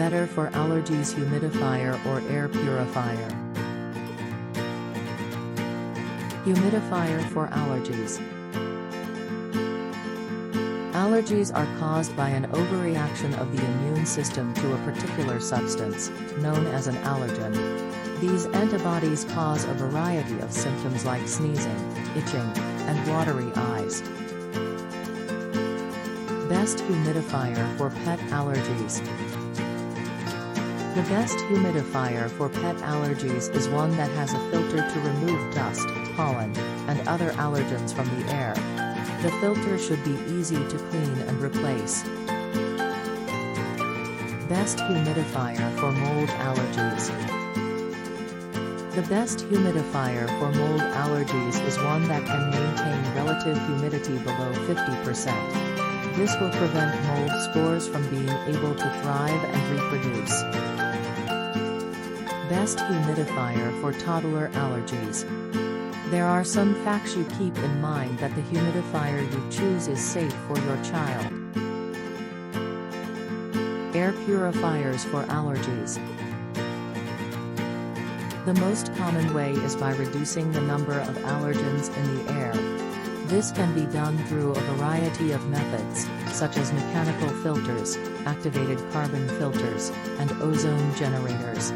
better for Allergies Humidifier or Air Purifier? Humidifier for allergies. Allergies are caused by an overreaction of the immune system to a particular substance, known as an allergen. These antibodies cause a variety of symptoms like sneezing, itching, and watery eyes. Best humidifier for pet allergies. The best humidifier for pet allergies is one that has a filter to remove dust, pollen, and other allergens from the air. The filter should be easy to clean and replace. Best humidifier for mold allergies. The best humidifier for mold allergies is one that can maintain relative humidity below 50%. This will prevent mold spores from being able to thrive and reproduce. Best humidifier for toddler allergies. There are some facts you keep in mind that the humidifier you choose is safe for your child. Air purifiers for allergies. The most common way is by reducing the number of allergens in the air. This can be done through a variety of methods, such as mechanical filters, activated carbon filters, and ozone generators.